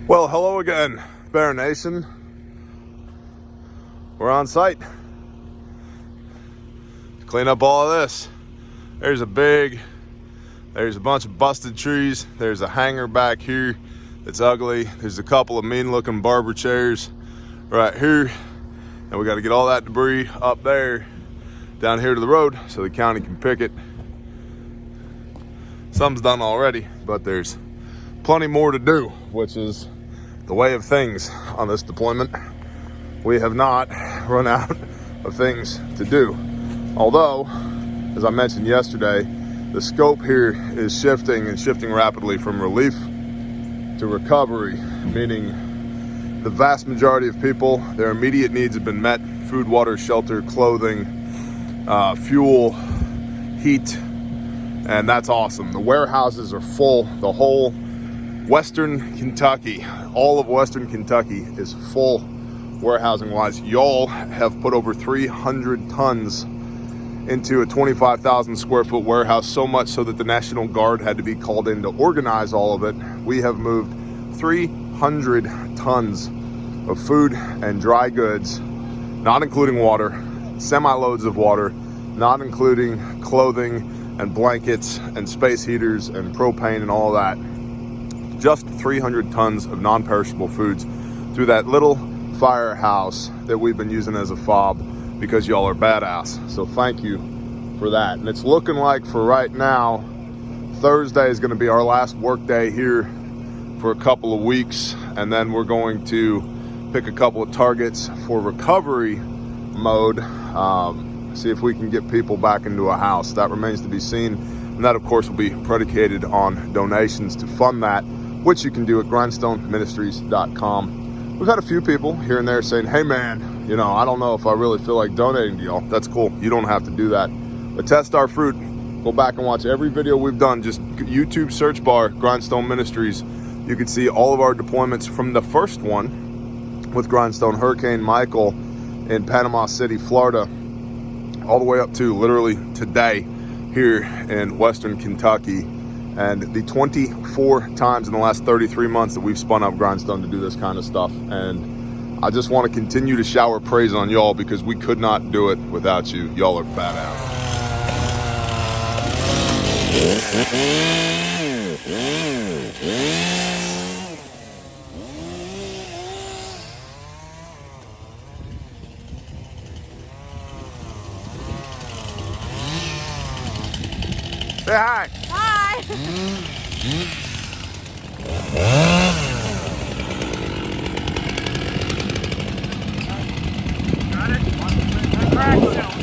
Well, hello again, Bear Nation. We're on site to clean up all of this. There's a bunch of busted trees. There's a hanger back here that's ugly. There's a couple of mean-looking barber chairs right here. And we got to get all that debris up there, down here to the road so the county can pick it. Some's done already, but there's plenty more to do, which is the way of things on this deployment. We have not run out of things to do. Although, as I mentioned yesterday, the scope here is shifting and shifting rapidly from relief to recovery, meaning the vast majority of people, their immediate needs have been met: food, water, shelter, clothing, fuel, heat, and that's awesome. The warehouses are full. The whole Western Kentucky, all of Western Kentucky is full warehousing wise. Y'all have put over 300 tons into a 25,000 square foot warehouse, so much so that the National Guard had to be called in to organize all of it. We have moved 300 tons of food and dry goods, not including water, semi-loads of water, not including clothing and blankets and space heaters and propane and all that. Just 300 tons of non-perishable foods through that little firehouse that we've been using as a fob because y'all are badass. So thank you for that. And it's looking like for right now, Thursday is going to be our last work day here for a couple of weeks. And then we're going to pick a couple of targets for recovery mode. See if we can get people back into a house. That remains to be seen. And that, of course, will be predicated on donations to fund that, which you can do at grindstoneministries.com. We've had a few people here and there saying, hey man, I don't know if I really feel like donating to y'all. That's cool. You don't have to do that. But test our fruit. Go back and watch every video we've done. Just YouTube search bar, Grindstone Ministries. You can see all of our deployments from the first one with Grindstone, Hurricane Michael in Panama City, Florida, all the way up to literally today here in Western Kentucky. And the 24 times in the last 33 months that we've spun up Grindstone to do this kind of stuff. And I just want to continue to shower praise on y'all because we could not do it without you. Y'all are badass. Say hi. Hi. Got it? Crack now.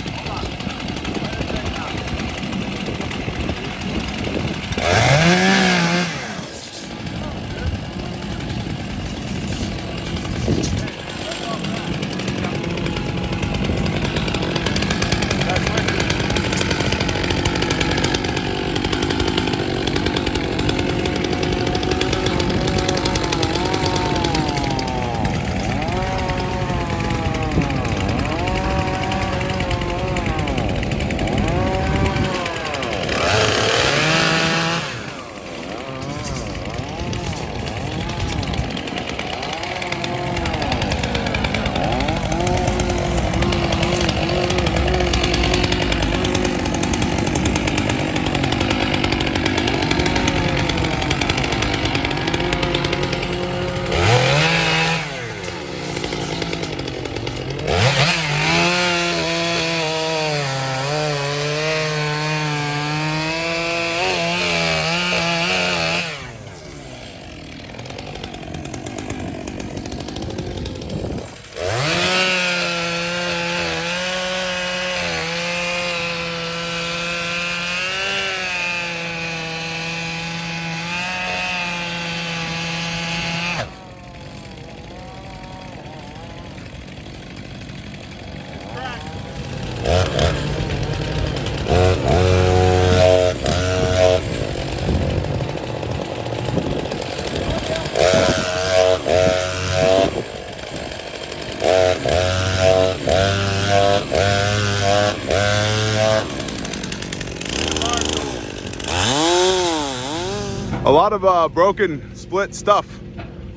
A lot of broken, split stuff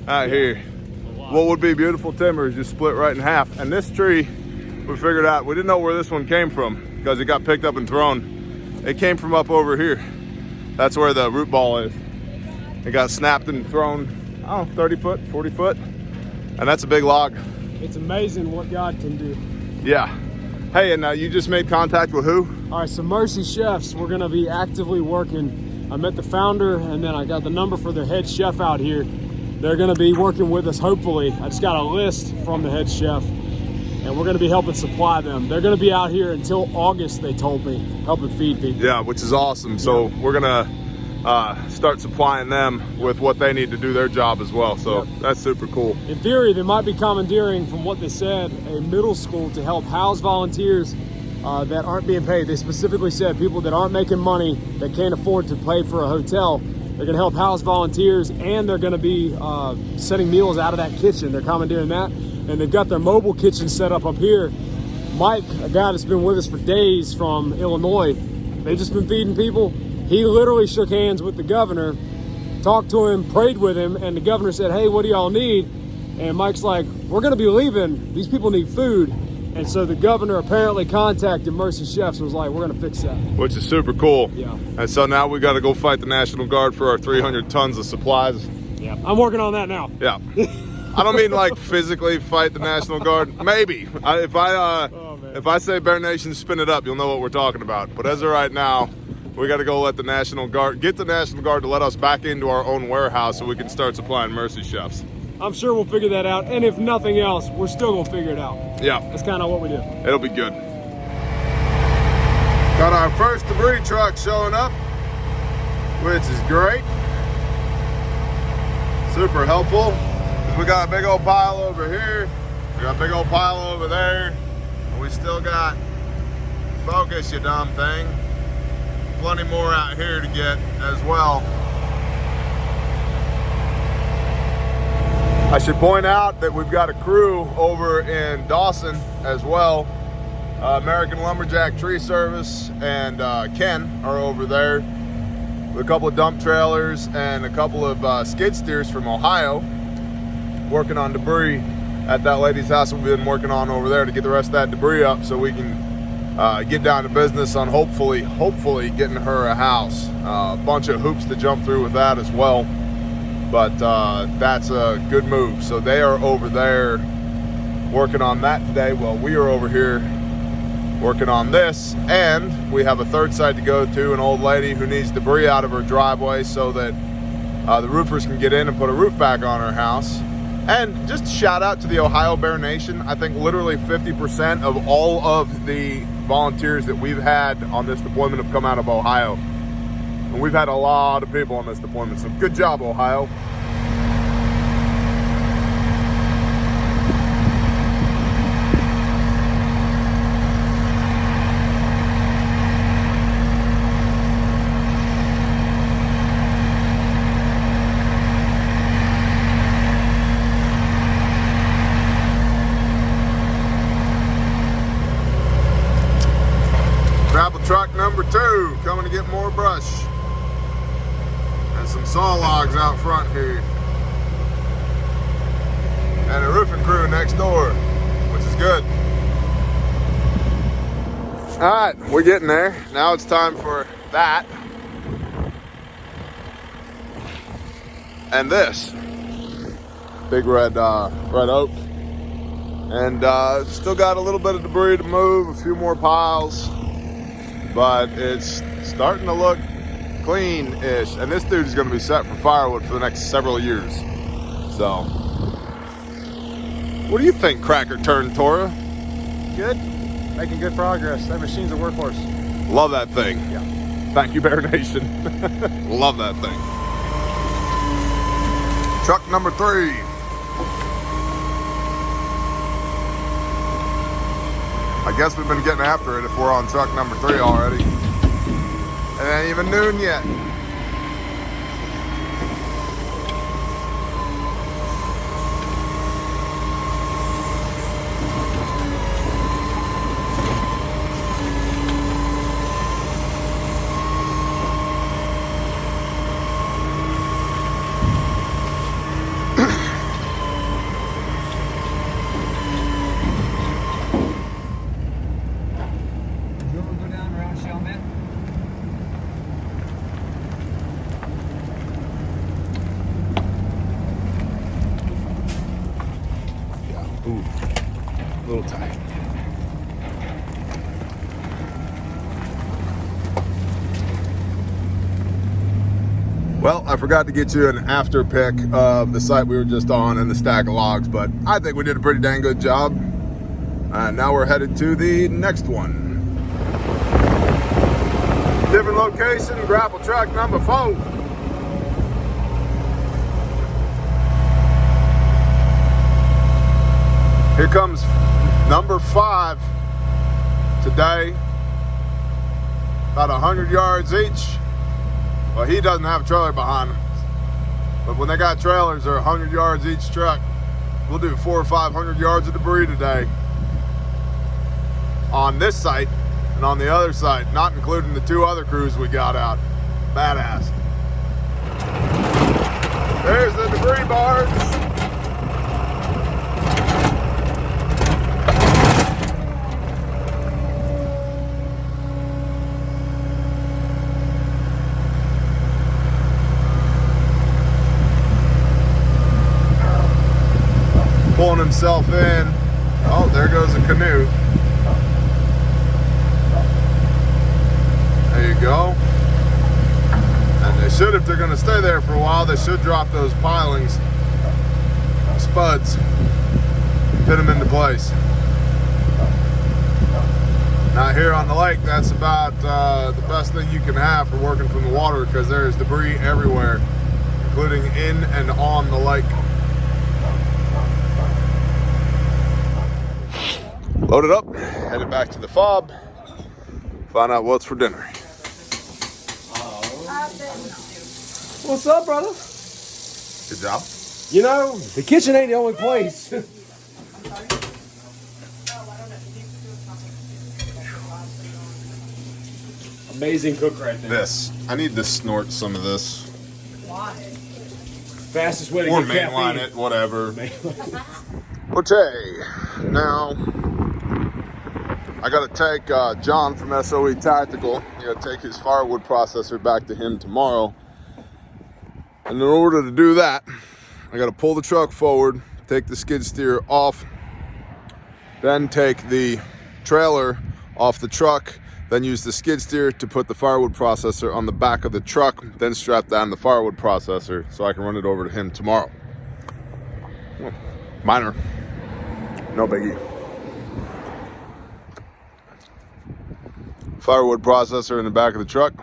out here. What would be beautiful timber is just split right in half. And this tree, we figured out, we didn't know where this one came from because it got picked up and thrown. It came from up over here. That's where the root ball is. It got snapped and thrown, I don't know, 30 foot, 40 foot. And that's a big log. It's amazing what God can do. Yeah. Hey, and you just made contact with who? All right, so Mercy Chefs, we're gonna be actively working. I met the founder and then I got the number for their head chef out here. They're gonna be working with us, hopefully. I just got a list from the head chef and we're gonna be helping supply them. They're gonna be out here until August, they told me, helping feed people. Yeah, which is awesome. So we're gonna start supplying them with what they need to do their job as well. So that's super cool. In theory, they might be commandeering, from what they said, a middle school to help house volunteers that aren't being paid. They specifically said people that aren't making money, that can't afford to pay for a hotel, they're gonna help house volunteers, and they're gonna be sending meals out of that kitchen. They're commandeering that, and they've got their mobile kitchen set up here. Mike, a guy that's been with us for days from Illinois, they've just been feeding people. He literally shook hands with the governor, talked to him, prayed with him, and the governor said, hey, what do y'all need? And Mike's like, we're gonna be leaving. These people need food. And so the governor apparently contacted Mercy Chefs and was like, we're gonna fix that. Which is super cool. Yeah. And so now we gotta go fight the National Guard for our 300 tons of supplies. Yeah, I'm working on that now. Yeah. I don't mean like physically fight the National Guard. Maybe. If I say Bear Nation, spin it up, you'll know what we're talking about. But as of right now, we got to go let the National Guard, get the National Guard to let us back into our own warehouse so we can start supplying Mercy Chefs. I'm sure we'll figure that out. And if nothing else, we're still going to figure it out. Yeah. That's kind of what we do. It'll be good. Got our first debris truck showing up, which is great. Super helpful. We got a big old pile over here. We got a big old pile over there. And we still got, focus you dumb thing, plenty more out here to get as well. I should point out that we've got a crew over in Dawson as well. American Lumberjack Tree Service and Ken are over there with a couple of dump trailers and a couple of skid steers from Ohio, working on debris at that lady's house we've been working on over there to get the rest of that debris up so we can get down to business on hopefully getting her a house. A bunch of hoops to jump through with that as well, but that's a good move. So they are over there working on that today while we are over here working on this, and we have a third site to go to, an old lady who needs debris out of her driveway so that the roofers can get in and put a roof back on her house. And just shout out to the Ohio Bear Nation. I think literally 50% of all of the volunteers that we've had on this deployment have come out of Ohio. And we've had a lot of people on this deployment, so good job, Ohio. Gravel truck number 2 coming to get more brush and some saw logs out front here, and a roofing crew next door, which is good. All right, we're getting there. Now it's time for that and this big red oak, and still got a little bit of debris to move, a few more piles, but it's starting to look clean-ish. And this dude is going to be set for firewood for the next several years. So, what do you think, Cracker Turn Torah? Good. Making good progress. That machine's a workhorse. Love that thing. Yeah. Thank you, Bear Nation. Love that thing. Truck number 3. I guess we've been getting after it if we're on truck number 3 already. It ain't even noon yet. tight. Well, I forgot to get you an after pic of the site we were just on and the stack of logs, but I think we did a pretty dang good job. Now we're headed to the next one. Different location, grapple truck number 4. Here comes number 5 today. About 100 yards each. Well, he doesn't have a trailer behind him. But when they got trailers, they're 100 yards each truck. We'll do 400 or 500 yards of debris today on this site and on the other site, not including the 2 other crews we got out. Badass. There's the debris barge. Pulling himself in. Oh, there goes a canoe. There you go. And they should, if they're going to stay there for a while, they should drop those pilings, spuds, put them into place. Now here on the lake, that's about the best thing you can have for working from the water, because there is debris everywhere, including in and on the lake. Loaded up, headed back to the fob, find out what's for dinner. What's up, brother? Good job. You know, the kitchen ain't the only place. Amazing cook right there. This, I need to snort some of this. Why? Fastest way to Or get mainline caffeine. it, whatever. Okay, now I gotta take John from SOE Tactical. I gotta take his firewood processor back to him tomorrow. And in order to do that, I gotta pull the truck forward, take the skid steer off, then take the trailer off the truck, then use the skid steer to put the firewood processor on the back of the truck, then strap down the firewood processor so I can run it over to him tomorrow. Minor, no biggie. Firewood processor in the back of the truck.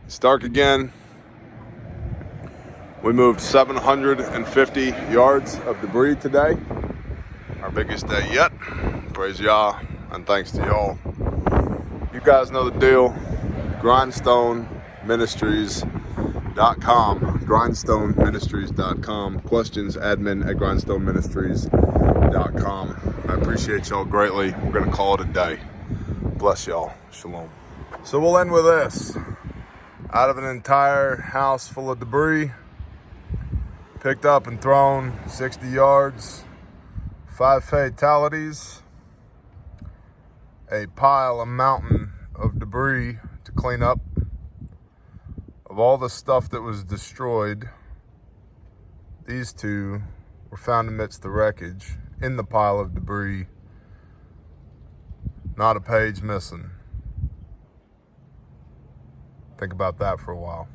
It's dark again. We moved 750 yards of debris today. Our biggest day yet. Praise Yah and thanks to y'all. You guys know the deal. Grindstone Ministries.com. GrindstoneMinistries.com. Questions, admin at GrindstoneMinistries.com. I appreciate y'all greatly. We're going to call it a day. Bless y'all. Shalom. So we'll end with this. Out of an entire house full of debris, picked up and thrown 60 yards, 5 fatalities, a mountain of debris to clean up. Of all the stuff that was destroyed, these 2 were found amidst the wreckage in the pile of debris. Not a page missing. Think about that for a while.